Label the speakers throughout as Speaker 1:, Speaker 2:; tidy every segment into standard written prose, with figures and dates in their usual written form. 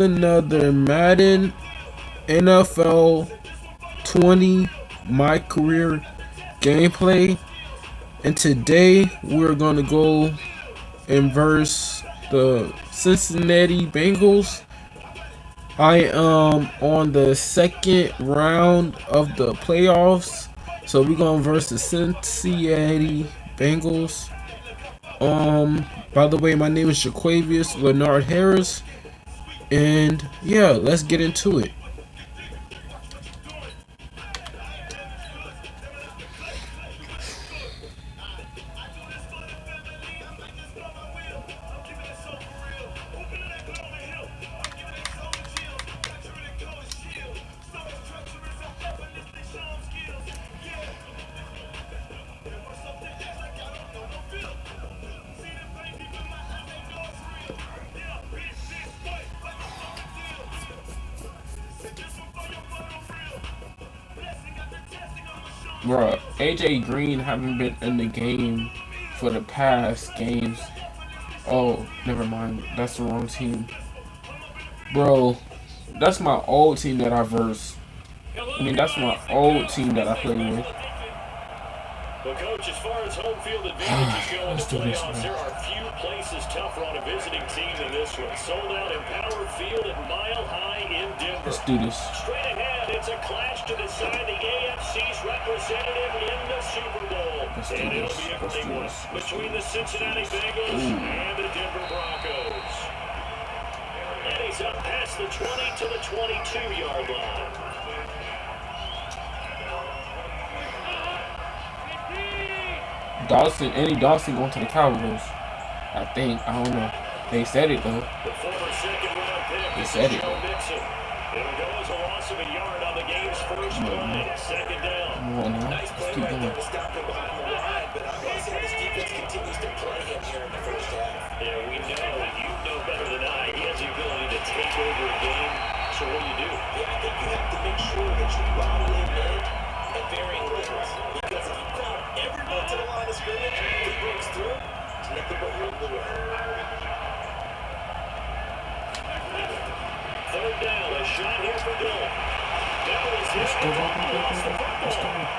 Speaker 1: Another Madden NFL 20 My Career gameplay, and today we're gonna go and verse the Cincinnati Bengals. I am on the second round of the playoffs, so we're gonna verse the Cincinnati Bengals. By the way, my name is Jaquavius Leonard Harris, and yeah, let's get into it. Bruh, AJ Green haven't been in the game for the past games. Oh, never mind. That's the wrong team. Bro, that's my old team that I versed. That's my old team that I played with.
Speaker 2: Well, Coach, as far as home field advantages go in the playoffs, there are few places tougher on a visiting team than this one. Sold out Empower Field at Mile High in Denver.
Speaker 1: Let's do this.
Speaker 2: Straight ahead, it's a clash to decide the AFC's representative in the Super Bowl. And it'll be a big one between the Cincinnati Bengals and the Denver Broncos. And he's up past the 20 to the 22-yard line.
Speaker 1: Andy Dawson going to the Cowboys. I think. I don't know. They said it though.
Speaker 2: The former second-round pick.
Speaker 1: They said it.
Speaker 2: It'll go as a loss of a yard on the game's first play. Second down.
Speaker 3: Nice play right there to stop him behind the line, but I'm going to say this defense continues to play him here in the first half.
Speaker 2: Yeah, we know. You know better than I. He has the ability to take over a game. So what do?
Speaker 3: Yeah, I think you have to make sure that you bottle him in at varying levels. Because if you crowd everyone to the line of scrimmage, he breaks through, it's nothing but room to run.
Speaker 2: Third down, a shot here for Bill. That was hit.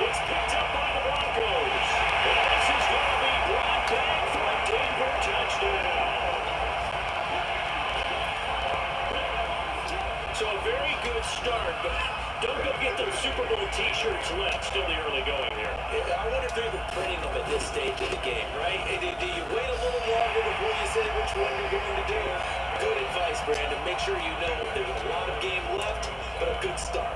Speaker 2: It's picked up by the Broncos. And this is going to be brought back for a Denver touchdown. So a very good start, but don't go get those Super Bowl t-shirts left. Still the early going here.
Speaker 3: I wonder if they're even printing them at this stage of the game, right? Do you wait a little longer before you say which one you're going to do? Good advice, Brandon. Make sure you know there's a lot of game left, but a good start.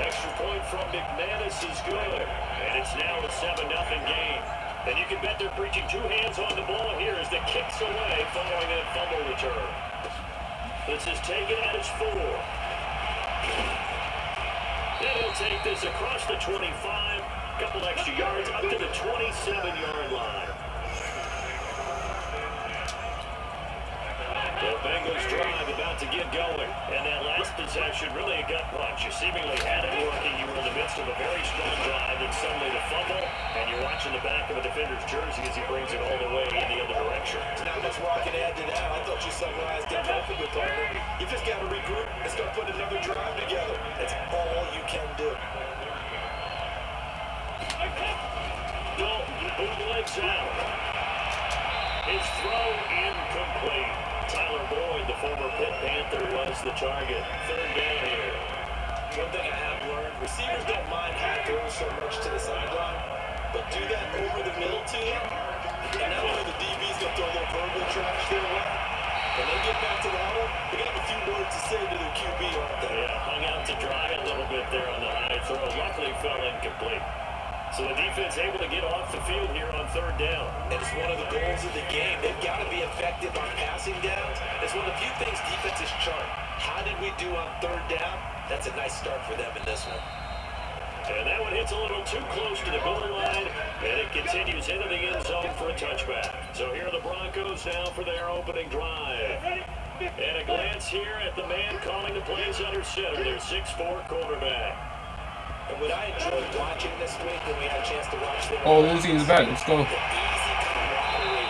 Speaker 2: Extra point from McManus is good. And it's now a 7-0 game. And you can bet they're preaching two hands on the ball here as the kick's away following that fumble return. This is taken at its 4. And he'll take this across the 25. Couple extra yards up to the 27-yard line. The Bengals drive about to get going. And that last possession, really a gut punch. You seemingly had it working. You were in the midst of a very strong drive, and suddenly the fumble. And you're watching the back of a defender's jersey as he brings it all the way in the other direction.
Speaker 3: There's not much more I can add to that. I thought you summarized it perfectly, partner. You just got to regroup and start putting another drive together. That's all you can do.
Speaker 2: Dalton, bootlegs out. His throw incomplete. Tyler Boyd, the former Pitt Panther, was the target. Third down here.
Speaker 3: One thing I have learned, receivers don't mind high throws so much to the sideline, but do that over the middle to them, and now one of the DB's going to throw a little verbal trash their way. When they get back to the huddle, they're going to have a few words to say to their QB, aren't they?
Speaker 2: Yeah, hung out to dry a little bit there on the high throw. Luckily fell incomplete. So the defense able to get off the field here on third down.
Speaker 3: And it's one of the goals of the game. They've got to be effective on passing downs. It's one of the few things defenses chart. How did we do on third down? That's a nice start for them in this one.
Speaker 2: And that one hits a little too close to the goal line, and it continues into the end zone for a touchback. So here are the Broncos now for their opening drive. And a glance here at the man calling the plays under center, their 6'4" quarterback.
Speaker 3: And what I enjoyed watching this week when we had a chance to watch them.
Speaker 1: Oh, Lucy is back. Let's go.
Speaker 3: The easy camaraderie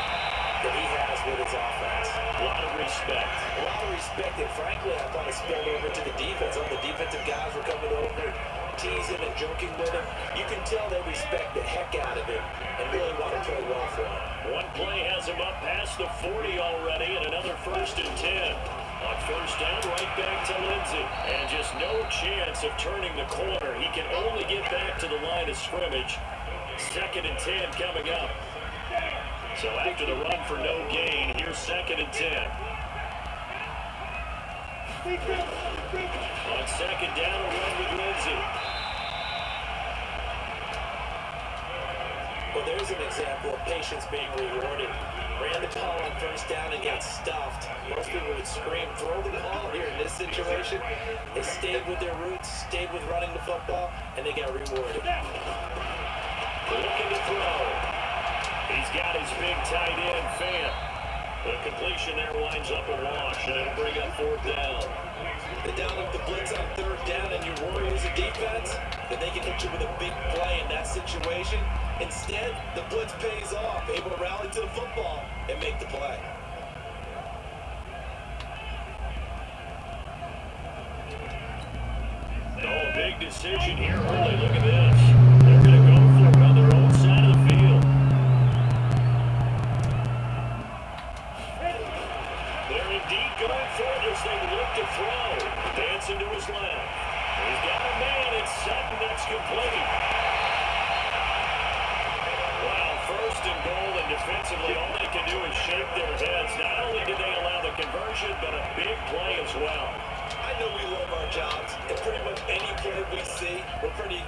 Speaker 3: that he has with his offense.
Speaker 2: A lot of respect.
Speaker 3: A lot lot of respect, and frankly, I thought it spilled over to the defense. All the defensive guys were coming over, teasing and joking with him. You can tell they respect the heck out of him and really want to play well for him.
Speaker 2: One play has him up past the 40 already, and another 1st and 10. On 1st down, right back to Lindsey. And just no chance of turning the corner. He can only get back to the line of scrimmage. 2nd and 10 coming up. So after the run for no gain, here's 2nd and 10. On 2nd down, a run with Lindsey.
Speaker 3: Well, there's an example of patience being rewarded. Ran the ball on 1st down and got stuffed. Most people would scream, throw the ball here in this situation. They stayed with their roots, stayed with running the football, and they got rewarded.
Speaker 2: Looking to throw. He's got his big tight end, Fant. The completion there winds up a wash, and it'll bring up 4th down.
Speaker 3: They down up the blitz on 3rd down, and your worry as a defense that they can hit you with a big play in that situation. Instead, the blitz pays off, able to rally to the football and make the play.
Speaker 2: Oh, big decision here early. Look at this. They're going to go for it on their own side of the field. They're indeed going for it as they look to throw. Dancing to his left. He's got a man. It's Sutton. That's complete. Wow, 1st and goal, and defensively all they can do is shake their heads. Not only did they allow the conversion, but a big play as well.
Speaker 3: I know we love our jobs, and pretty much any play we see, we're pretty,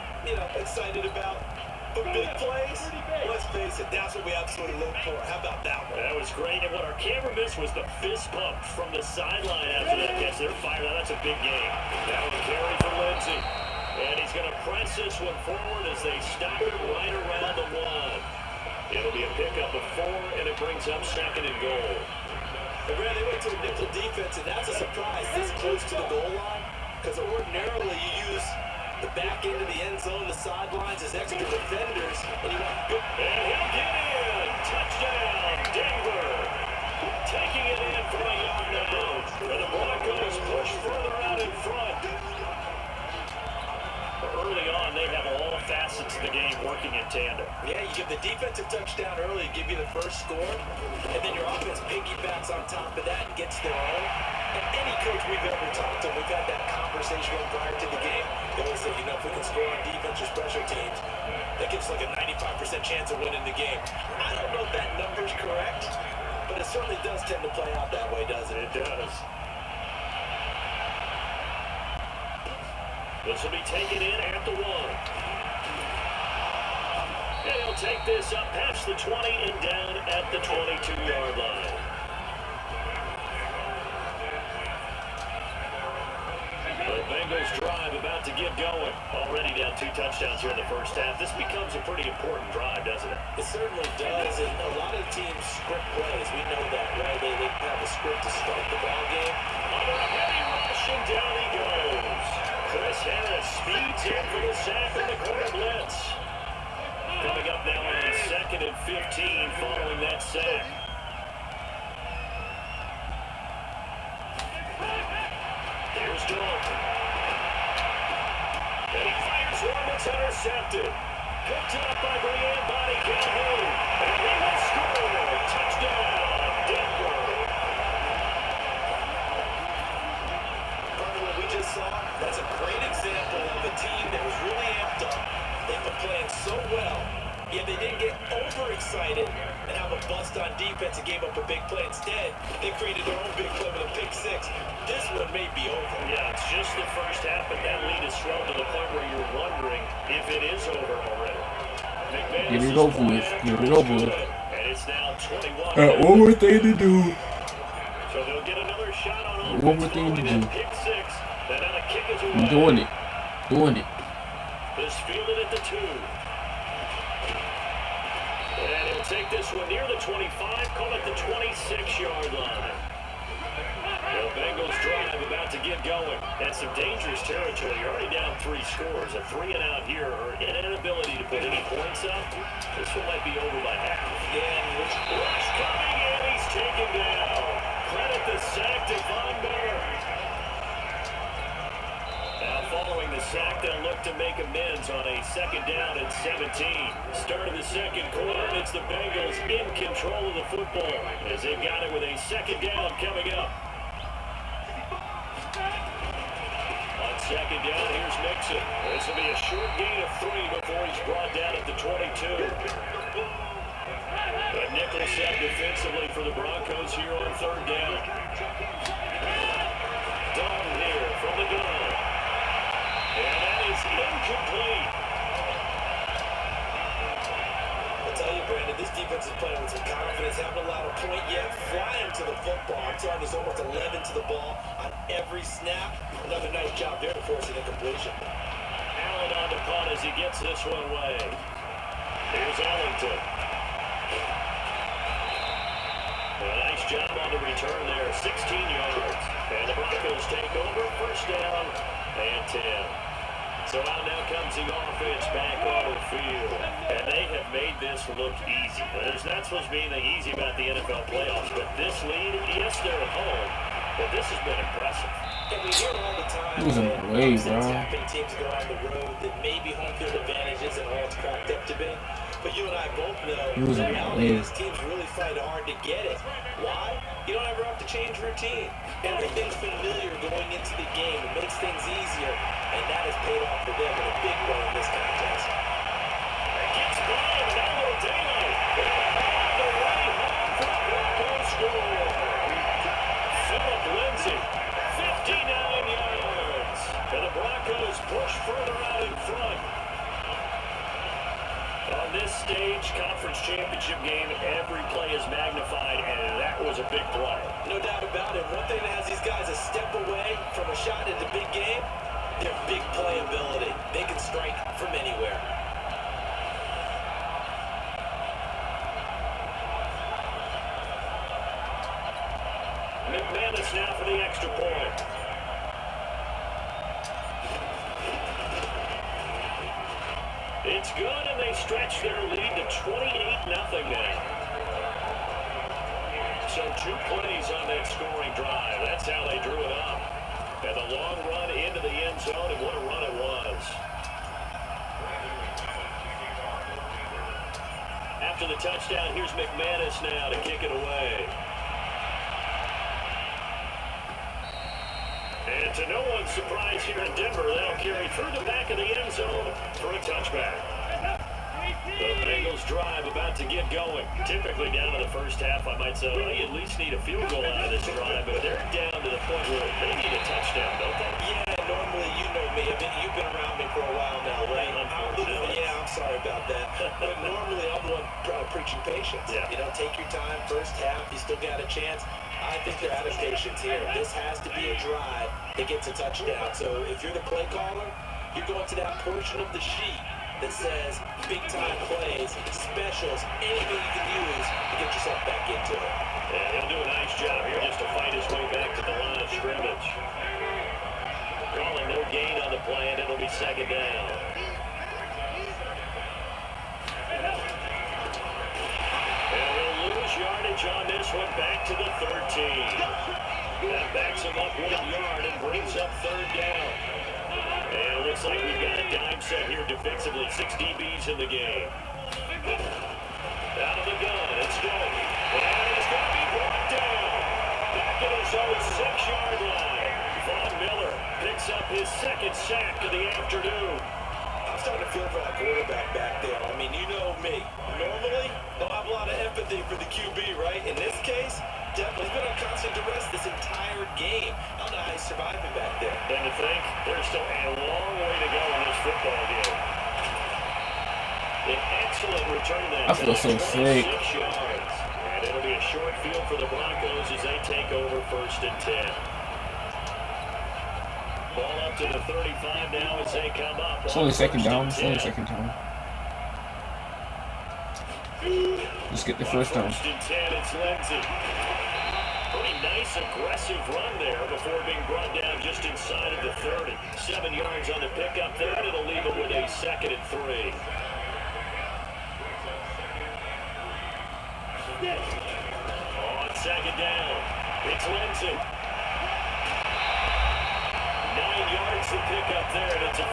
Speaker 3: excited about. But big plays, let's face it, that's what we absolutely look for. How about that one?
Speaker 2: That was great, and what our camera missed was the fist pump from the sideline after that catch. They're fired. Now that's a big game. Down the carry for Lindsey. And he's going to press this one forward as they stop it right around the 1. It'll be a pickup of 4, and it brings up 2nd and goal.
Speaker 3: And Brad, they went to a nickel defense, and that's a surprise this close to the goal line, because ordinarily you use the back end of the end zone, the sidelines as extra defenders, and you want big.
Speaker 2: And he'll get in. Touchdown, Denver. Taking it in from a yard now. And the Broncos push further out in front. Early on, they have all facets of the game working in tandem.
Speaker 3: Yeah, you give the defensive touchdown early, give you the first score, and then your offense piggybacks on top of that and gets their own. And any coach we've ever talked to, we've had that conversation prior to the game. They always say, if we can score on defense or special teams, that gives like a 95% chance of winning the game. I don't know if that number's correct, but it certainly does tend to play out that way, doesn't it?
Speaker 2: It does. This will be taken in at the 1. And he'll take this up past the 20 and down at the 22-yard line. The Bengals drive about to get going. Already down 2 touchdowns here in the first half. This becomes a pretty important drive, doesn't it?
Speaker 3: It certainly does, and a lot of teams script plays. We know that, right? They have a script to start the ball game.
Speaker 2: Under a heavy rush, and down he goes. Chris Harris speeds in for the sack on the corner blitz. Coming up now on 2nd and 15 following that sack. Here's Dalton. And he fires one that's intercepted. Picked up by Brian Body Calhoun. And he will score. Touchdown, Denver.
Speaker 3: What we just saw, that's a great example of a team that was really amped up. They've been playing so well, yet they didn't get overexcited and have a bust on defense and gave up a big play. Instead, they created their own big play with a pick 6. This one may be over.
Speaker 2: Yeah, it's just the first half, but that lead is swelled to the point where you're wondering if it is over already.
Speaker 1: Get it over with. Get it over with.
Speaker 2: And it's now 21.
Speaker 1: One more thing to do.
Speaker 2: So they'll get another shot on
Speaker 1: One more thing to do.
Speaker 2: Pick 6. And now the kick is away.
Speaker 1: I'm doing it. Doing it.
Speaker 2: This fielded at the 2. And he'll take this one near the 25, call it the 26-yard line. The Bengals drive about to get going. That's some dangerous territory. You're already down 3 scores. A 3-and-out here, or an inability to put any points up. This one might be over by half.
Speaker 3: Yeah,
Speaker 2: Rush coming in. He's taken down. Credit the sack to Von Miller. the sack, they'll look to make amends on a second down and 17. Start of the second quarter, and it's the Bengals in control of the football as they've got it with a second down coming up. On second down, here's Mixon. This will be a short gain of 3 before he's brought down at the 22. A nickel set defensively for the Broncos here on third down. Done here from the gun. And that is incomplete.
Speaker 3: I'll tell you, Brandon, this defense is playing with some confidence. Haven't allowed a point yet. Flying to the football. I'm telling you, there's almost 11 to the ball on every snap. Another nice job there to force an incompletion.
Speaker 2: Allen on the punt as he gets this one away. Here's Ellington. A nice job on the return there, 16 yards. And the Broncos take over, first down and 10. So now comes the offense back on the field. And they have made this look easy. There's not supposed to be anything easy about the NFL playoffs, but this lead, yes, they're at home, but this has been impressive.
Speaker 3: And we hear all the time
Speaker 1: He was in the way, bro.
Speaker 3: teams go on the road that maybe home field advantage isn't all it's cracked up to be. But you and I both know the reality is teams really fight hard to get it. Why? You don't ever have to change routine. Everything's familiar going into the game. It makes things easier, and that has paid off for them in a big way in this contest.
Speaker 2: It gets by, and now little daylight. The right home for the Broncos score. Philip Lindsay, 59 yards. And the Broncos push further out in front. On this stage, conference championship game, every play is magnified, and that was a big play.
Speaker 3: No doubt about it. One thing that has these guys a step away from a shot at the big game, their big playability. They can strike from anywhere.
Speaker 2: McManus now for the extra point. It's good, and they stretch their lead to 28-0 now. So 2 plays on that scoring drive. That's how they drew it up. And the long run into the end zone, and what a run it was. After the touchdown, here's McManus now to kick it away. And to no one's surprise here in Denver, they'll carry through the back of the end zone for a touchback. The Bengals drive about to get going. Typically down to the first half, I might say, well, you at least need a field goal out of this drive, but they're down to the point where they need a touchdown, don't they?
Speaker 3: Yeah, normally you know me. I mean, you've been around me for a while now, right? I'm sorry about that. But normally I'm the one preaching patience.
Speaker 2: Yeah.
Speaker 3: You know, take your time, first half, you still got a chance. I think they're out of patience here. This has to be a drive that gets a touchdown. So if you're the play caller, you're going to that portion of the sheet that says big-time plays, specials, anything you can use to get yourself back into it.
Speaker 2: And he'll do a nice job here just to fight his way back to the line of scrimmage. Calling no gain on the play, and it'll be second down. And we'll lose yardage on this one, back to the 13. That backs him up 1 yard and brings up third down. And it looks like we've got a dime set here defensively. 6 DBs in the game. Out of the gun, it's good. And it's going to be brought down. Back at his own 6-yard line. Von Miller picks up his second sack of the afternoon.
Speaker 3: I'm starting to feel for that quarterback back there. I mean, you know me. Normally, I'll have a lot of empathy for the QB, right? In this case, definitely he's been on constant duress this entire game. I don't know how he's surviving back there.
Speaker 2: And to think there's still a long way to go in this football game. An excellent return there.
Speaker 1: I feel so sick.
Speaker 2: 6 yards. And it'll be a short field for the Broncos as they take over first and 10. Ball up to the 35 now as they come up.
Speaker 1: It's only second down. It's only second down. Let's get the first down.
Speaker 2: First and 10, it's Lindsay. Pretty nice, aggressive run there before being brought down just inside of the 30. 7 yards on the pickup there, and it'll leave it with a second and 3. On second down, it's Lindsay. 9 yards to pick up there, and it's a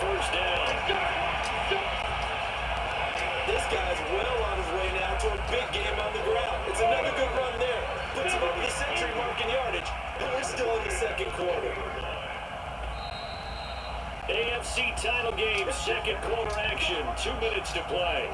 Speaker 3: still in the second quarter.
Speaker 2: AFC title game, second quarter action, 2 minutes to play.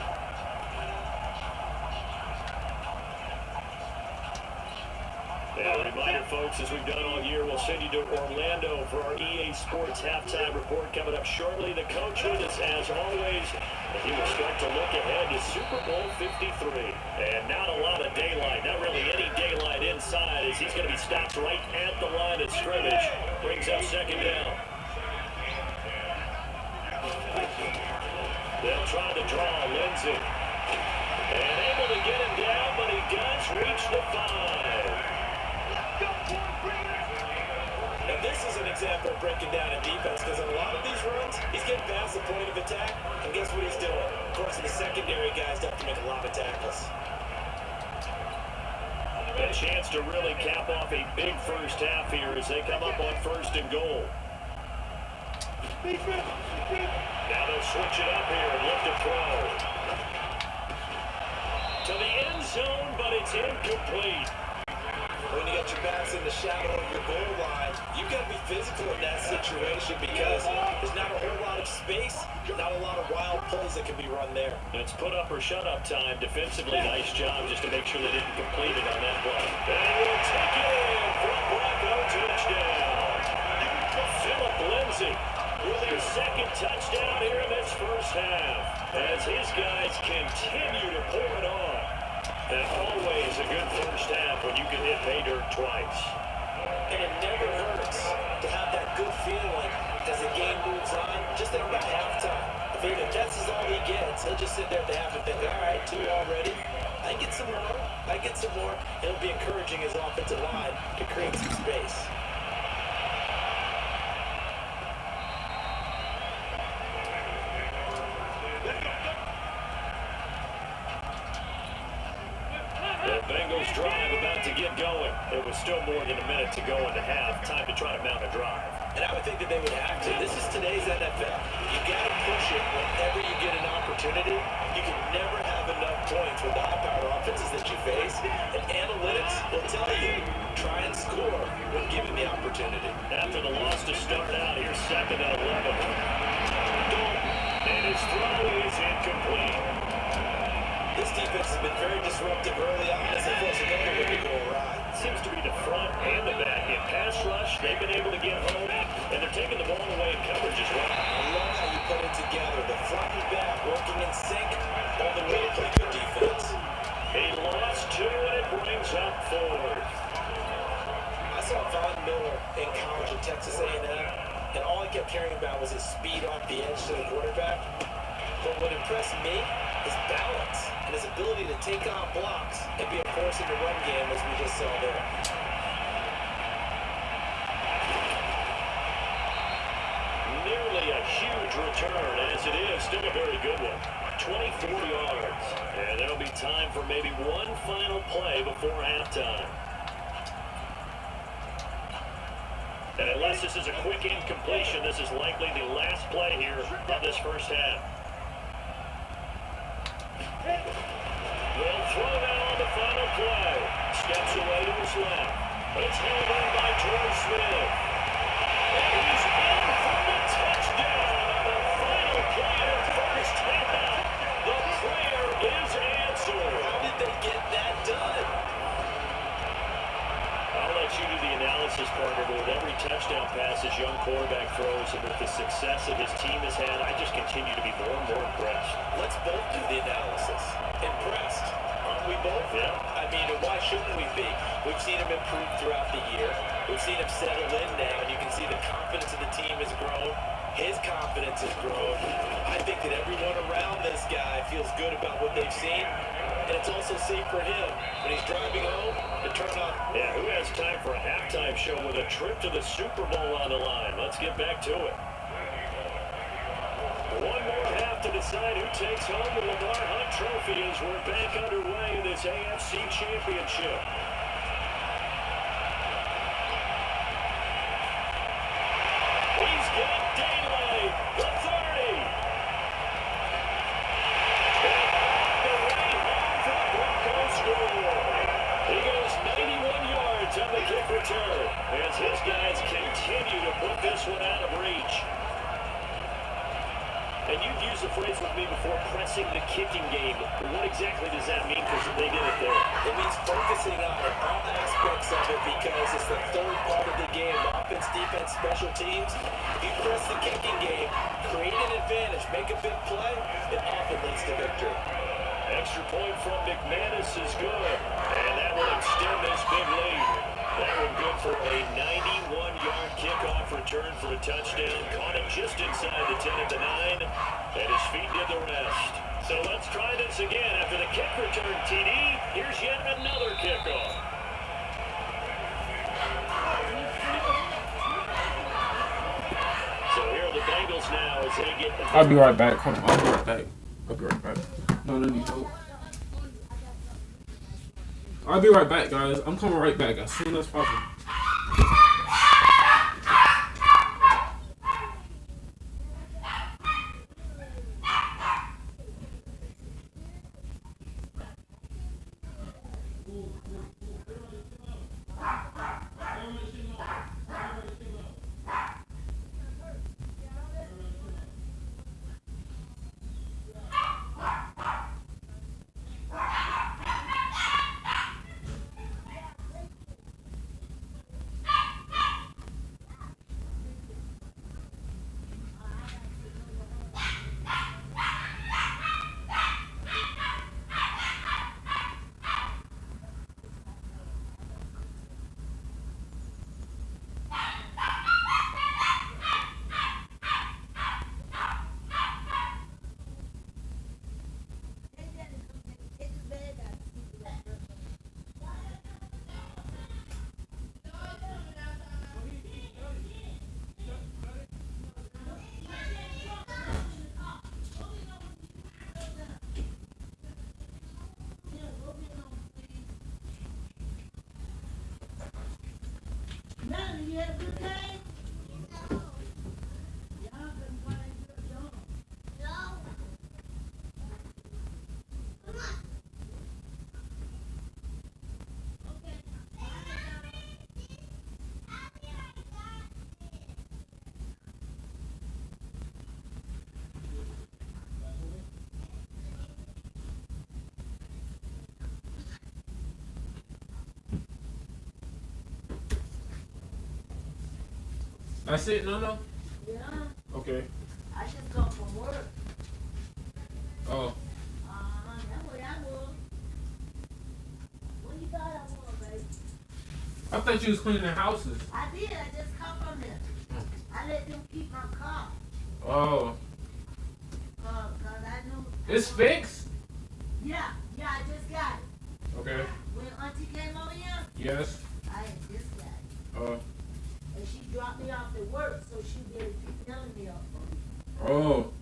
Speaker 2: And a reminder, folks, as we've done all year, we'll send you to Orlando for our EA Sports halftime report coming up shortly. The coach with us, as always, and he will start to look ahead to Super Bowl 53. And not a lot of daylight, not really any daylight inside, as he's going to be stopped right at the line of scrimmage. Brings up second down. They'll try to draw Lindsey. And able to get him down, but he does reach the 5.
Speaker 3: Now this is an example of breaking down a defense, because in a lot of these runs, he's getting past the point of attack, and guess what he's doing? Of course, the secondary guys have to make a lot of tackles.
Speaker 2: A chance to really cap off a big first half here as they come up on first and goal. Now they'll switch it up here and look to throw. To the end zone, but it's incomplete.
Speaker 3: When you got your backs in the shadow of your goal line, you've got to be physical in that situation, because there's not a whole lot of space, not a lot of wild plays that can be run there.
Speaker 2: It's put up or shut up time. Defensively, nice job just to make sure they didn't complete it on that play. And we'll take it in for a Bronco touchdown. Philip Lindsay with his second touchdown here in this first half, as his guys continue to pour it on. And always a good first half when you can hit pay dirt twice.
Speaker 3: And it never hurts to have that good feeling as the game moves on. Just think about halftime. If that's all he gets, he'll just sit there at the half and think, all right, 2 already. I get some more. I get some more. And it'll be encouraging his offensive line to create some space.
Speaker 2: Bengals drive about to get going. It was still more than a minute to go in the half. Time to try to mount a drive.
Speaker 3: And I would think that they would have to. This is today's NFL. You got to push it whenever you get an opportunity. You can never have enough points with the high-powered offenses that you face. And analytics will tell you, try and score when given the opportunity.
Speaker 2: After the loss to start out, here's second and 11. And his throw is incomplete.
Speaker 3: This defense has been very disruptive early on as they force another one to go awry.
Speaker 2: Seems to be the front and the back. In pass rush, they've been able to get home, and they're taking the ball away in coverage as well.
Speaker 3: I love how you put it together. The front and back working in sync all the way to play good defense.
Speaker 2: He lost 2, and it brings up 4.
Speaker 3: I saw Von Miller in college at Texas A&M, and all I kept hearing about was his speed off the edge to the quarterback. But what impressed me is balance and his ability to take on blocks and be a force in the run game, as we just saw there.
Speaker 2: Nearly a huge return, as it is still a very good one. 24 yards. And there'll be time for maybe one final play before halftime. And unless this is a quick incompletion, this is likely the last play here of this first half. They'll throw that on the final play. Steps away to his left. It's held in by Troy Smith. And he's in for the touchdown on the final play of the first half. The prayer is answered.
Speaker 3: How did they get that done?
Speaker 2: I'll let you do the analysis, partner, but with every touchdown pass this young quarterback throws and with the success that his team has had, I just continue to be more and more impressed.
Speaker 3: Let's both do the analysis. Impressed. Aren't we both?
Speaker 2: Yeah.
Speaker 3: I mean, why shouldn't we be? We've seen him improve throughout the year. We've seen him settle in now, and you can see the confidence of the team has grown. His confidence has grown. I think that everyone around this guy feels good about what they've seen, and it's also safe for him when he's driving home to turn on.
Speaker 2: Yeah, who has time for a halftime show with a trip to the Super Bowl on the line? Let's get back to it. One more half to decide who takes home the Lamar Hunt Trophy as we're back underway in this AFC Championship. He's got daylight, the 30. And the way home for the Broncos score. He goes 91 yards on the kick return as his one out of reach. And you've used the phrase with me before, pressing the kicking game. What exactly does that mean? Because they did it there.
Speaker 3: It means focusing on all aspects of it because it's the third part of the game. Offense, defense, special teams. If you press the kicking game, create an advantage, make a big play, it often leads to victory.
Speaker 2: Extra point from McManus is good. And that will extend this big lead. That one good for a 91-yard kickoff return for a touchdown. Caught it just inside the 10 at the 9. And his feet did the rest. So let's try this again. After the kick return TD, here's yet another kickoff. So here are the Bengals now as they get the...
Speaker 1: I'll be right back. Hold on. I'll be right back. No need help. I'll be right back, guys. I'm coming right back as soon as possible.
Speaker 4: You had a good day?
Speaker 1: That's it? No?
Speaker 4: Yeah.
Speaker 1: Okay.
Speaker 4: I just come from work.
Speaker 1: Oh.
Speaker 4: That's what I was. What you thought I was, baby?
Speaker 1: I thought you was cleaning houses.
Speaker 4: I did. I just come from there. I let them keep my car.
Speaker 1: Oh.
Speaker 4: Cause I knew.
Speaker 1: It's fixed?
Speaker 4: Yeah, I just got it.
Speaker 1: Okay.
Speaker 4: When Auntie came over here,
Speaker 1: Yes.
Speaker 4: I had just got it. And she dropped me off at work, so she didn't keep telling me off for me.
Speaker 1: Oh.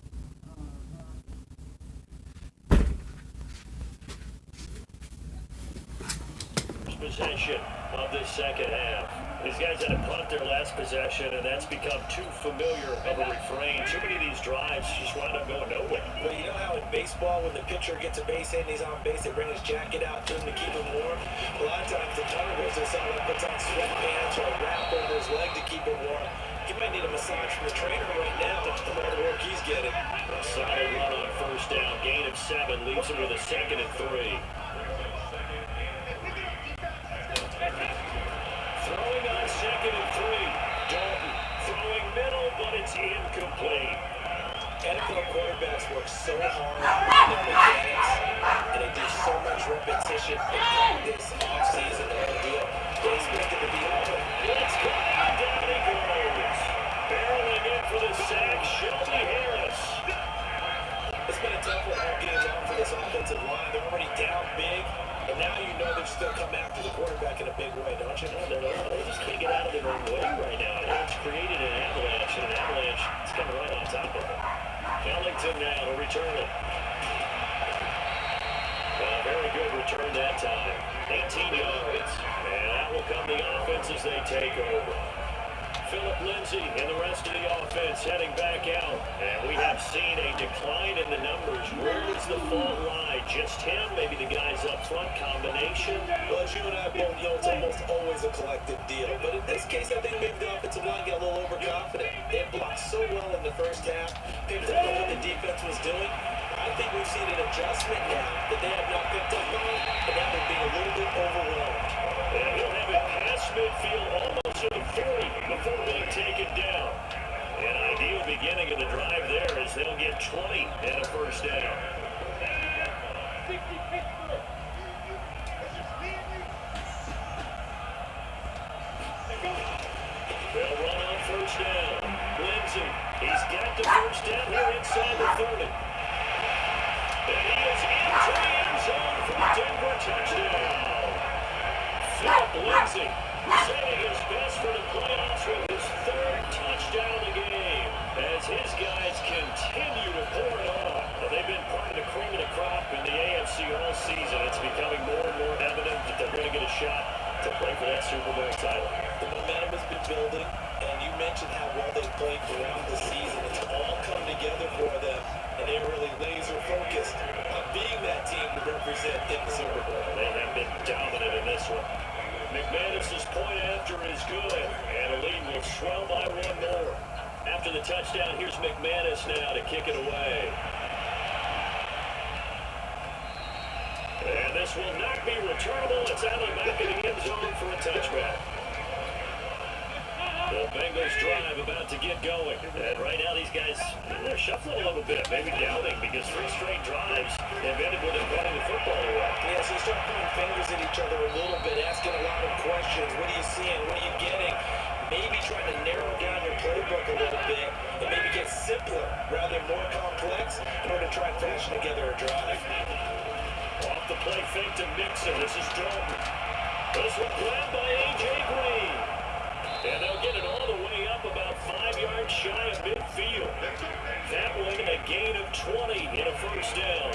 Speaker 2: Possession of this second half. These guys had a punt their last possession, and that's become too familiar of a refrain. Too many of these drives just wind up going nowhere.
Speaker 3: Well, you know how in baseball, when the pitcher gets a base hit and he's on base, they bring his jacket out to him to keep him warm. A lot of times the punter goes to someone that puts on sweatpants or a wrap over his leg to keep him warm. He might need a massage from the trainer right now from all the work he's getting.
Speaker 2: A solid run on first down. Gain of 7 leaves him with a 2nd and 3. Throwing on 2nd and 3. Dalton throwing middle, but it's incomplete.
Speaker 3: NFL quarterbacks work so hard on their mechanics, and they do so much repetition in practice, off-season, the whole deal. They expect it to be over.
Speaker 2: Let's go. Down he goes. Barreling in for the sack, Shelby Harris.
Speaker 3: It's been a tough one all game long for this offensive line. They're already down big, and now you know they're still coming after the quarterback in a big way, don't you?
Speaker 2: They just can't get out of their own way right now. It's created an avalanche, and an avalanche is coming right on top of it. Ellington now to return it. Very good return that time. 18 yards. And that will come the offense as they take over. Philip Lindsay and the rest of the offense heading back out. And we have seen a decline in the numbers. Where does the fault lie? Just him? Maybe the guys up front combination?
Speaker 3: Well, as you and I both know, it's almost always a collective deal. But in this case, I think maybe the offensive line got a little overconfident. in the first half, picked up on what the defense was doing. I think we've seen an adjustment now that they have not picked up on, and now they're being a little bit overwhelmed.
Speaker 2: And he'll have it past midfield almost to the 40 before being taken down. An ideal beginning of the drive there as they'll get 20 and a first down. They'll run on first down. Lindsay, he's got the first down here inside the 30. And he is into the end zone for the Denver touchdown. Philip Lindsay saving his best for the playoffs with his third touchdown of the game as his guys continue to pour it on. They've been part of the cream of the crop in the AFC all season. It's becoming more and more evident that they're going to get a shot to play for that Super Bowl title.
Speaker 3: The momentum has been building, and you mentioned how well they played throughout the season. It's all come together for them, and they're really laser focused on being that team to represent in the Super Bowl.
Speaker 2: They have been dominant in this one. McManus's point after is good, and the lead will swell by one more. After the touchdown, here's McManus now to kick it away. And this will not be returnable. It's out of the back of the end zone for a touchback. The Bengals drive about to get going. And right now these guys, they're shuffling a little bit, maybe doubting, because 3 straight drives have ended with them running the football away.
Speaker 3: Yeah, so you start pointing fingers at each other a little bit, asking a lot of questions. What are you seeing? What are you getting? Maybe trying to narrow down your playbook a little bit and maybe get simpler rather than more complex in order to try and fashion together a drive.
Speaker 2: Off the play fake to Mixon. This is Dalton. This one grabbed by A.J. Green. And they'll get it all the way up about 5 yards shy of midfield. That one a gain of 20 in a first down.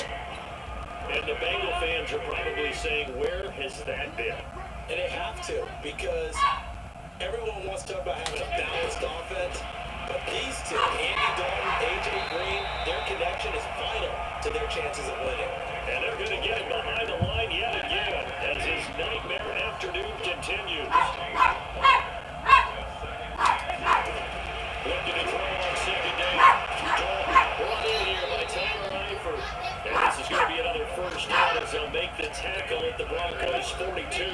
Speaker 2: And the Bengal fans are probably saying, where has that been?
Speaker 3: And they have to, because everyone wants to talk about having a balanced offense, but these two, Andy Dalton, A.J. Green, their connection is vital to their chances of winning.
Speaker 2: And they're going to get him behind the line yet again as his nightmare afternoon continues. Looking to throw on second down. Dalton brought in here by Tyler Eifert. And this is going to be another first down as they'll make the tackle at the Broncos 42.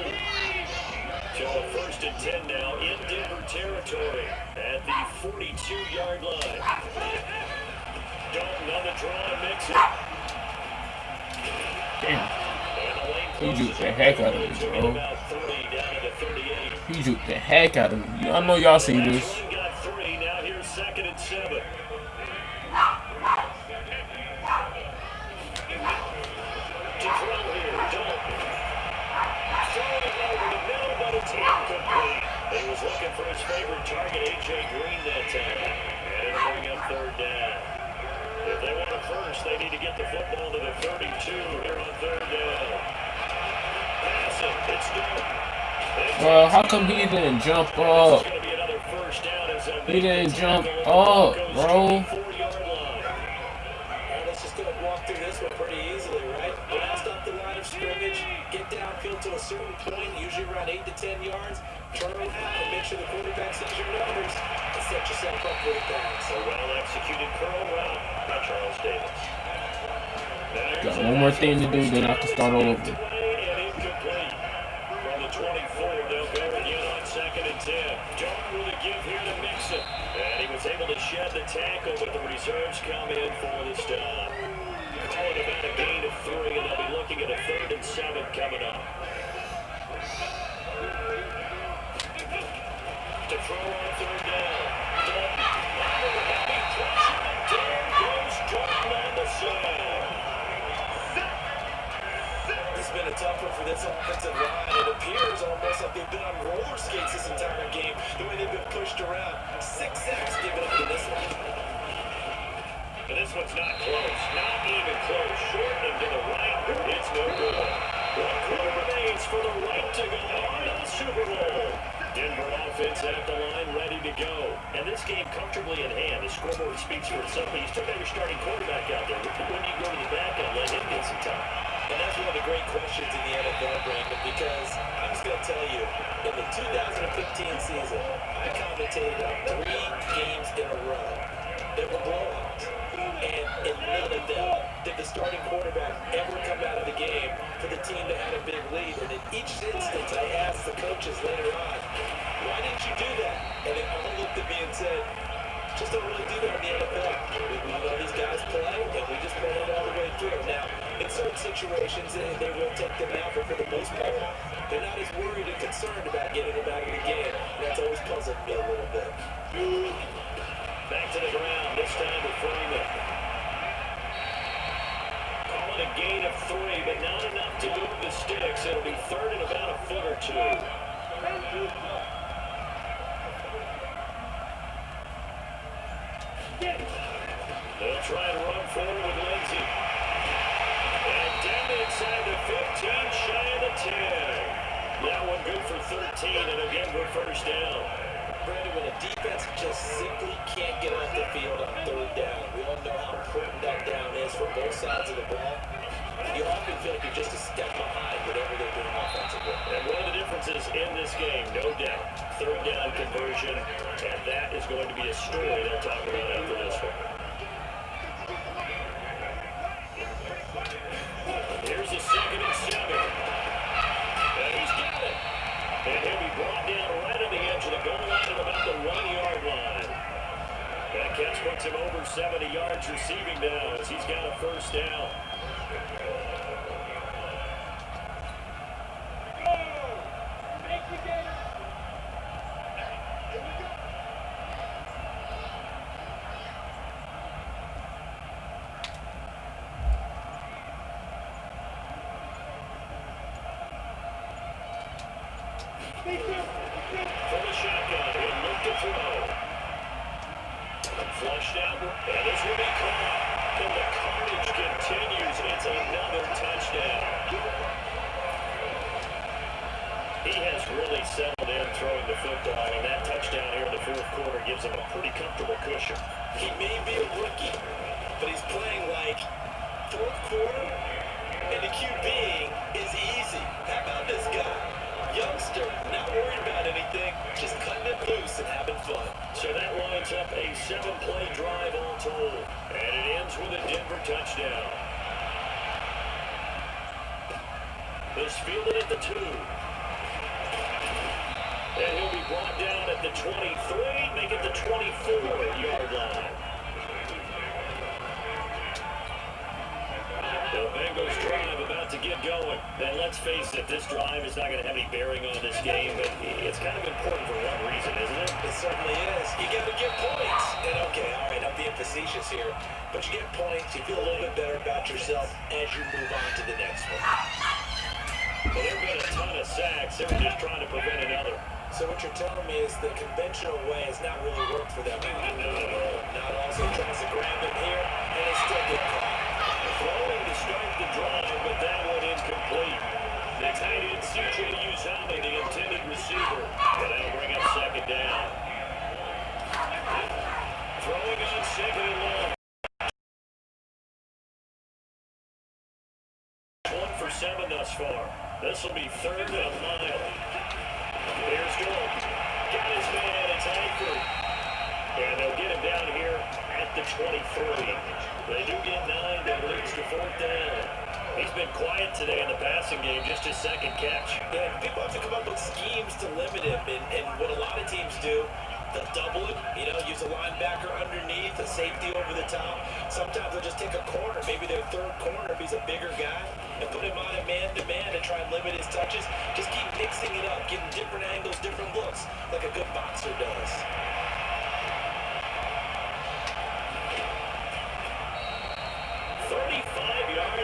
Speaker 2: So a first and 10 now in Denver territory at the 42-yard line. Dalton on the draw and mix it.
Speaker 1: Damn. He juked the heck out of me, bro. He juked the heck out of me. I know y'all see this.
Speaker 2: Got 3. Now here's 2nd and 7. To throw here, Dalton. Throwing it over the middle, but it's incomplete. He was looking for his favorite target, A.J. Green, that time. And it'll bring up 3rd down. If they want it first, they need to get the football to the 32 here on 3rd down. Pass it. It's Dalton.
Speaker 1: Well, how come he didn't jump up? He didn't jump up, bro.
Speaker 3: Let's just go walk through this one pretty easily, right? Blast off the line of scrimmage, get downfield to a certain point, usually around 8 to 10 yards, turn around and make sure the quarterback sees your numbers, and set yourself up for the pass.
Speaker 2: A well-executed curl route by Charles Davis.
Speaker 1: Got one more thing to do, then I can start all over.
Speaker 2: From the 24, they'll go again on 2nd and 10. Dalton with a give here to Mixon. And he was able to shed the tackle, but the reserves come in for the stop. Calling about a gain of 3, and they'll be looking at a 3rd and 7 coming up. To throw on 3rd down. Dalton. Heavy pressure, and there goes Dalton on the side.
Speaker 3: It's been a tough one for this offensive line. It appears almost like they've been on roller skates this entire game, the way they've been pushed around. 6 sacks given up in this one.
Speaker 2: And this one's not close. Not even close. Short and to the right. It's no good. 1 quarter remains for the right to go on to the Super Bowl. Denver offense at the line, ready to go. And this game comfortably in hand. The scoreboard speaks for itself, but you still got your starting quarterback out there. When you go to the backup, let him get some time.
Speaker 3: And that's one of the great questions in the NFL, Brandon, because I'm just going to tell you, in the 2015 season, I commentated on 3 games in a row that were ever come out of the game for the team that had a big lead. And in each instance, I asked the coaches later on, why didn't you do that? And they all looked at me and said, just don't really do that in the NFL. We know these guys play, and we just play it all the way through. Now, in certain situations, they will take them out, but for the most part, they're not as worried and concerned about getting them out of the game. And that's always puzzled me a little bit.
Speaker 2: Back to the ground, this time with Freeman. Call it a gain of 3, but not enough to move the sticks. It'll be third and about a foot or two. They'll try and run forward with Lindsey. And down inside the 15, shy of the 10. That one good for 13, and again for first down.
Speaker 3: Brandon, when a defense just simply can't get off the field on third down, we all know how important that down is for both sides of the ball. You often feel like you're just a step behind whatever they're doing offensively.
Speaker 2: And one of the differences in this game, no doubt, third down conversion, and that is going to be a story they'll talk about after this one. Here's a 2nd and 7. And he's got it. And he'll be brought down right on the edge of the goal line at about the 1-yard line. That catch puts him over 70 yards receiving now as he's got a first down. From the shotgun, he'll look to throw. Flushed out, and this will be caught. And the carnage continues. It's another touchdown. He has really settled in throwing the football, and that touchdown here in the fourth quarter gives him a pretty comfortable cushion.
Speaker 3: He may be a rookie, but he's playing like fourth quarter, and the QBing is easy. How about this guy? Youngster, not worried about anything, just cutting it loose and having fun.
Speaker 2: So that lines up a 7-play drive all told, and it ends with a Denver touchdown. This fielded at the 2. And he'll be brought down at the 23, make it the 24-yard line. The Bengals drive about to get going. And let's face it, this drive is not going to have any bearing on this game, but it's kind of important for one reason, isn't it?
Speaker 3: It certainly is. You got to get points. And okay, all right, I'm being facetious here, but you get points, you feel a little bit better about yourself as you move on to the next one.
Speaker 2: Well, there have been a ton of sacks. They were just trying to prevent another.
Speaker 3: So what you're telling me is the conventional way has not really worked for them. Not also tries to grab him here, and they still get caught.
Speaker 2: Throwing to start the drive, but that one incomplete. The tight end C.J. Uzomah, the intended receiver, and that'll bring up second down. Throwing on second and long. 1 for 7 thus far. This will be third and a mile. Here's Jordan. Got his man. It's Eifert. And they'll get him down here at the 23. They do get 9. That leads to fourth down. He's been quiet today in the passing game, just his second catch.
Speaker 3: Yeah, people have to come up with schemes to limit him, and what a lot of teams do, they'll double him, use a linebacker underneath, a safety over the top. Sometimes they'll just take a corner, maybe their third corner if he's a bigger guy, and put him on a man-to-man to try and limit his touches. Just keep mixing it up, getting different angles, different looks, like a good boxer does.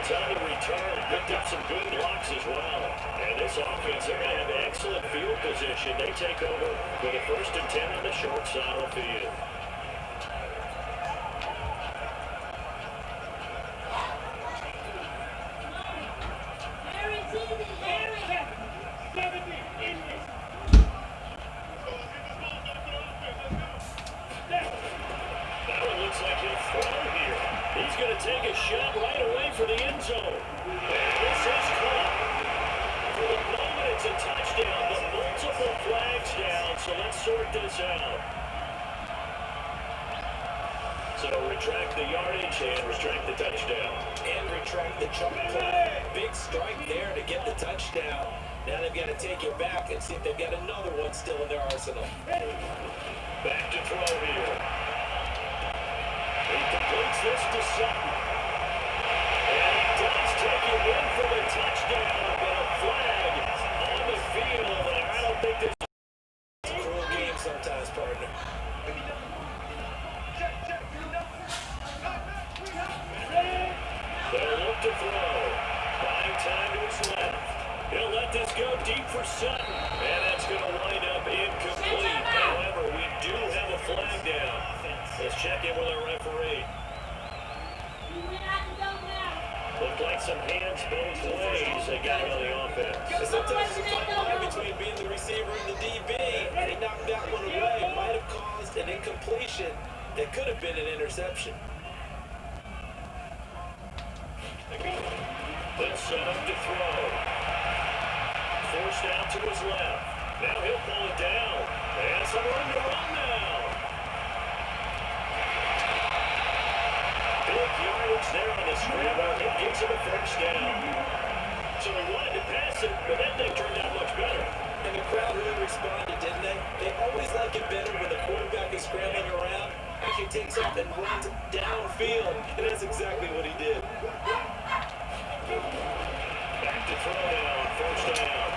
Speaker 2: On the return, picked up some good blocks as well. And this offense, they're going to have excellent field position. They take over with a 1st and 10 on the short side of the field. That one looks like he'll throw here. He's going to take a shot right away for the end zone. And this is caught. For the moment, it's a touchdown, but multiple flags down, so let's sort this out. So retract the yardage and retract the touchdown.
Speaker 3: And retract the chalk play. Big strike there to get the touchdown. Now they've got to take it back and see if they've got another one still in their arsenal.
Speaker 2: Back to throw here. He completes this to Sutton. And he does take it in for the touchdown. But a flag on the field. And I don't think this
Speaker 3: It's a cruel game sometimes, partner.
Speaker 2: they'll look to throw. Buying time to his left. He'll let this go deep for Sutton. And that's going to wind up incomplete. However, we do have a flag down. Let's check in with our referee. Looked like some hands both ways again on the offense.
Speaker 3: And sometimes there's a fine line between being the receiver and the DB, and he knocked that one away. Might have caused an incompletion that could have been an interception.
Speaker 2: Then set up to throw. Forced out to his left. Now he'll pull it down. And some room to run now. Big yardage there on the scramble. It gets him a first down. So he wanted to pass it, but that thing turned out much better.
Speaker 3: And the crowd really responded, didn't they? They always like it better when the quarterback is scrambling around. Actually takes up and runs downfield, and that's exactly what he did.
Speaker 2: Back to throw down, first down.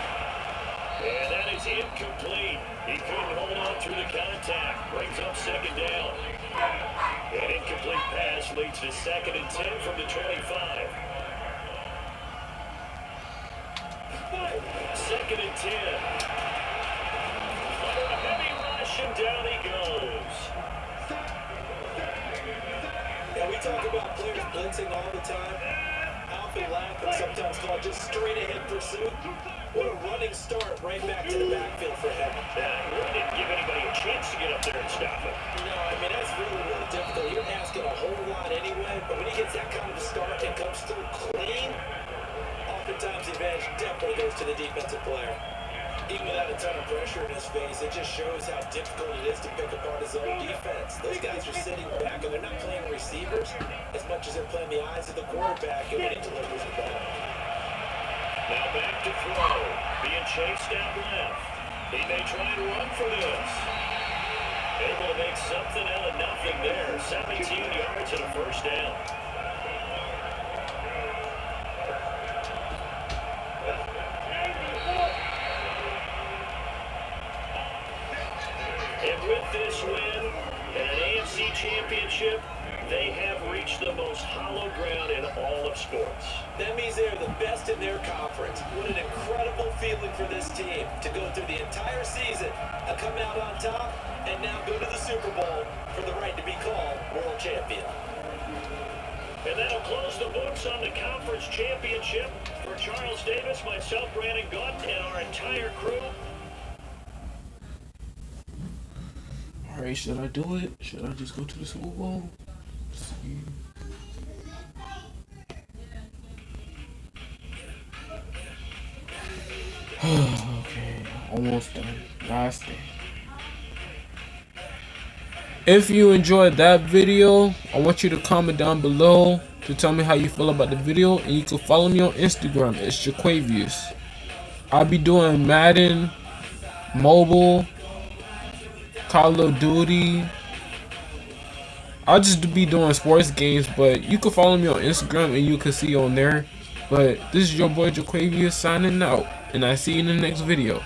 Speaker 2: And that is incomplete. He couldn't hold on through the contact. Brings up second down. An incomplete pass leads to 2nd and 10 from the 25. 2nd and 10. Under a heavy rush, and down he goes.
Speaker 3: Yeah, we talk about players blitzing all the time. I often laugh and sometimes call it just straight ahead pursuit. What a running start right back to the backfield for him.
Speaker 2: Really didn't give anybody a chance to get up there and stop him.
Speaker 3: No, I mean, that's really, really difficult. You're asking a whole lot anyway, but when he gets that kind of a start and comes through clean, oftentimes the advantage definitely goes to the defensive player. Even without a ton of pressure in his face, it just shows how difficult it is to pick apart his own defense. Those guys are sitting back, and they're not playing receivers as much as they're playing the eyes of the quarterback and when he delivers the ball.
Speaker 2: Now back to throw. Being chased out left. He may try and run for this. Able to make something out of nothing there. 17 yards and a first down. And with this win and an AFC championship, they have reached the most hollow ground in all of sports.
Speaker 3: That means they are the best in their conference. What an incredible feeling for this team to go through the entire season and come out on top and now go to the Super Bowl for the right to be called world champion.
Speaker 2: And that'll close the books on the conference championship. For Charles Davis, myself, Brandon Gaunt, and our entire crew.
Speaker 1: Alright, should I do it? Should I just go to the Super Bowl? Let's see. Okay, almost done. Last thing. If you enjoyed that video, I want you to comment down below to tell me how you feel about the video, and you can follow me on Instagram. It's Jaquavius. I'll be doing Madden, mobile, Call of Duty. I'll just be doing sports games, but you can follow me on Instagram and you can see on there. But this is your boy Jaquavius signing out, and I see you in the next video.